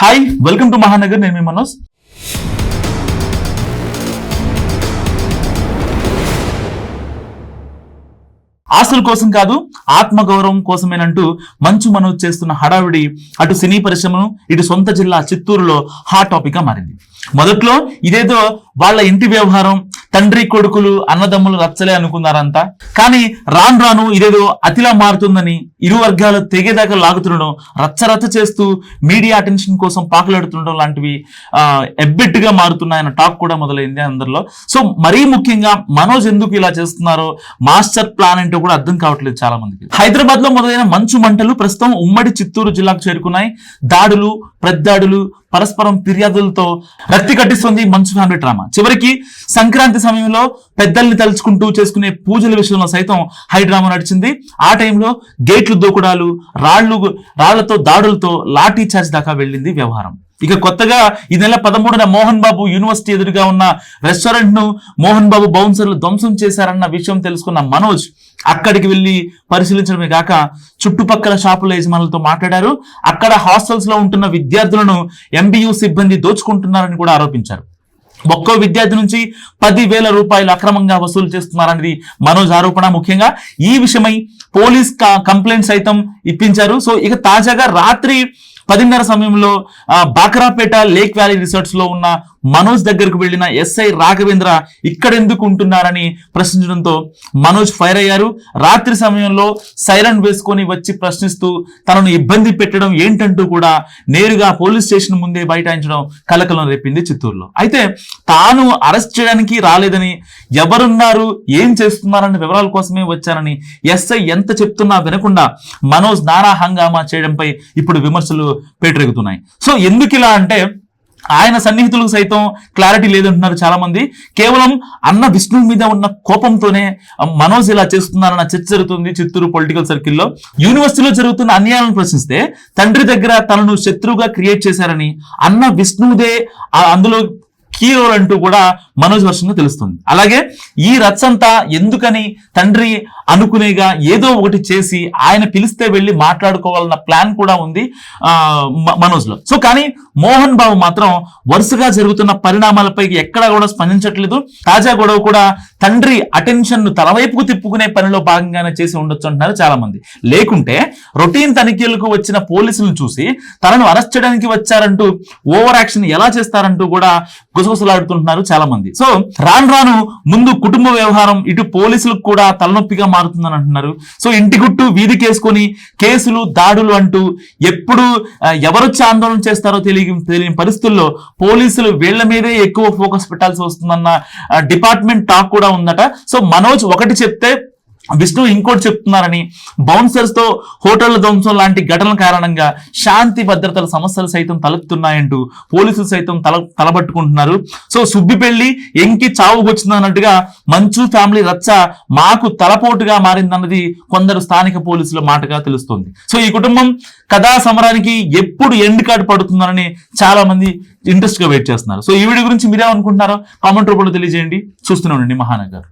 Hi, welcome to Mahanagar. నేను మీ మనోజ్. ఆస్తుల కోసం కాదు, ఆత్మగౌరవం కోసమేనంటూ మంచు మనోజ్ చేస్తున్న హడావిడి అటు సినీ పరిశ్రమను, ఇటు సొంత జిల్లా చిత్తూరులో హాట్ టాపిక్ గా మారింది. మొదట్లో ఇదేదో వాళ్ళ ఇంటి వ్యవహారం, తండ్రి కొడుకులు అన్నదమ్ములు రచ్చలే అనుకున్నారంతా. కానీ రాను రాను ఇదేదో అతిలా మారుతుందని ఇరు వర్గాలు తెగేదాకా లాగుతుండడం, రచ్చరచ్చ చేస్తూ మీడియా అటెన్షన్ కోసం పాకులాడుతుండడం లాంటివి ఎబ్బెట్టుగా మారుతున్నాయన్న టాక్ కూడా మొదలైంది అందరిలో. సో మరీ ముఖ్యంగా మనోజ్ ఎందుకు ఇలా చేస్తున్నారో, మాస్టర్ ప్లాన్ ఏంటో కూడా అర్థం కావట్లేదు చాలా మందికి. హైదరాబాద్ లో మొదలైన మంచు మంటలు ప్రస్తుతం ఉమ్మడి చిత్తూరు జిల్లాకు చేరుకున్నాయి. దాడులు, ప్రతిదాడులు, పరస్పరం ఫిర్యాదులతో రక్తి కట్టిస్తుంది మంచు ఫ్యామిలీ డ్రామా. చివరికి సంక్రాంతి సమయంలో పెద్దల్ని తలుచుకుంటూ చేసుకునే పూజల విషయంలో సైతం హై డ్రామా నడిచింది. ఆ టైంలో గేట్లు దూకుడాలు, రాళ్లతో దాడులతో లాఠీ చార్జ్ దాకా వెళ్ళింది వ్యవహారం. ఇక కొత్తగా ఈ నెల 13న మోహన్ బాబు యూనివర్సిటీ ఎదురుగా ఉన్న రెస్టారెంట్ ను మోహన్ బాబు బౌన్సర్లు ధ్వంసం చేశారన్న విషయం తెలుసుకున్న మనోజ్ అక్కడికి వెళ్లి పరిశీలించడమే కాక చుట్టుపక్కల షాపుల యజమానులతో మాట్లాడారు. అక్కడ హాస్టల్స్ లో ఉంటున్న విద్యార్థులను ఎంబీయూ సిబ్బంది దోచుకుంటున్నారని కూడా ఆరోపించారు. ఒక్కో విద్యార్థి నుంచి 10,000 రూపాయలు అక్రమంగా వసూలు చేస్తున్నారనేది మనోజ్ ఆరోపణ. ముఖ్యంగా ఈ విషయమై పోలీస్ కంప్లైంట్ సైతం ఇప్పించారు. సో ఇక తాజాగా రాత్రి 10:30 సమయంలో బాకరాపేట లేక్ వ్యాలీ రిసార్ట్స్ లో ఉన్న మనోజ్ దగ్గరకు వెళ్లిన ఎస్ఐ రాఘవేంద్ర ఇక్కడెందుకు ఉంటున్నారని ప్రశ్నించడంతో మనోజ్ ఫైర్ అయ్యారు. రాత్రి సమయంలో సైరన్ వేసుకొని వచ్చి ప్రశ్నిస్తూ తనను ఇబ్బంది పెట్టడం ఏంటంటూ కూడా నేరుగా పోలీస్ స్టేషన్ ముందే బైఠాయించడం కలకలం రేపింది చిత్తూరులో. అయితే తాను అరెస్ట్ చేయడానికి రాలేదని, ఎవరున్నారు, ఏం చేస్తున్నారన్న వివరాల కోసమే వచ్చానని ఎస్ఐ ఎంత చెప్తున్నా వినకుండా మనోజ్ నానా హంగామా చేయడంపై ఇప్పుడు విమర్శలు పేటరెగుతున్నాయి. సో ఎందుకు ఇలా అంటే, ఆయన సన్నిహితులకు సైతం క్లారిటీ లేదంటున్నారు చాలా మంది. కేవలం అన్న విష్ణు మీద ఉన్న కోపంతోనే మనోజ్ ఇలా చేస్తున్నారన్న చర్చ జరుగుతుంది చిత్తూరు పొలిటికల్ సర్కిల్లో. యూనివర్సిటీలో జరుగుతున్న అన్యాయాలను ప్రశ్నిస్తే తండ్రి దగ్గర తనను శత్రువుగా క్రియేట్ చేశారని, అన్న విష్ణుదే అందులో కీ రోల్ అంటూ కూడా మనోజ్ వర్షంగా తెలుస్తుంది. అలాగే ఈ రచ్చంతా ఎందుకని తండ్రి అనుకునేగా ఏదో ఒకటి చేసి ఆయన పిలిస్తే వెళ్ళి మాట్లాడుకోవాలన్న ప్లాన్ కూడా ఉంది మనోజ్ లో. సో కానీ మోహన్ బాబు మాత్రం వరుసగా జరుగుతున్న పరిణామాలపై ఎక్కడా కూడా స్పందించట్లేదు. తాజా గొడవ కూడా తండ్రి అటెన్షన్ ను తన వైపుకు తిప్పుకునే పనిలో భాగంగానే చేసి ఉండొచ్చు అంటున్నారు చాలా మంది. లేకుంటే రొటీన్ తనిఖీలకు వచ్చిన పోలీసులను చూసి తనను అరెస్ట్ చేయడానికి వచ్చారంటూ ఓవర్ యాక్షన్ ఎలా చేస్తారంటూ కూడా గుసగుసలాడుతుంటున్నారు చాలా మంది. సో రాను రాను ముందు కుటుంబ వ్యవహారం ఇటు పోలీసులకు కూడా తలనొప్పిగా మారుతుందని అంటున్నారు. సో ఇంటి గుట్టు వీధికేసుకొని కేసులు, దాడులు అంటూ ఎప్పుడు ఎవరొచ్చి ఆందోళన చేస్తారో తెలియని పరిస్థితుల్లో పోలీసులు వీళ్ల మీదే ఎక్కువ ఫోకస్ పెట్టాల్సి వస్తుందన్న డిపార్ట్మెంట్ టాక్ కూడా ఉందట. సో మనోజ్ ఒకటి చెప్తే విష్ణు ఇంకోటి చెప్తున్నారని, బౌన్సర్స్ తో హోటళ్ల ధ్వంసం లాంటి ఘటనల కారణంగా శాంతి భద్రతల సమస్యలు సైతం తలెత్తున్నాయంటూ పోలీసులు సైతం తలబట్టుకుంటున్నారు. సో సుబ్బిపెళ్లి ఎంకి చావుకొచ్చిందన్నట్టుగా మంచు ఫ్యామిలీ రచ్చ మాకు తలపోటుగా మారిందన్నది కొందరు స్థానిక పోలీసుల మాటగా తెలుస్తోంది. సో ఈ కుటుంబం కథా సమరానికి ఎప్పుడు ఎండ్ కార్డ్ పడుతుందని చాలా మంది ఇంట్రెస్ట్ గా వెయిట్ చేస్తున్నారు. సో ఈ వీడియో గురించి మీరేమనుకుంటున్నారో కామెంట్ రూపంలో తెలియజేయండి. చూస్తూనే ఉండండి మహానగర్.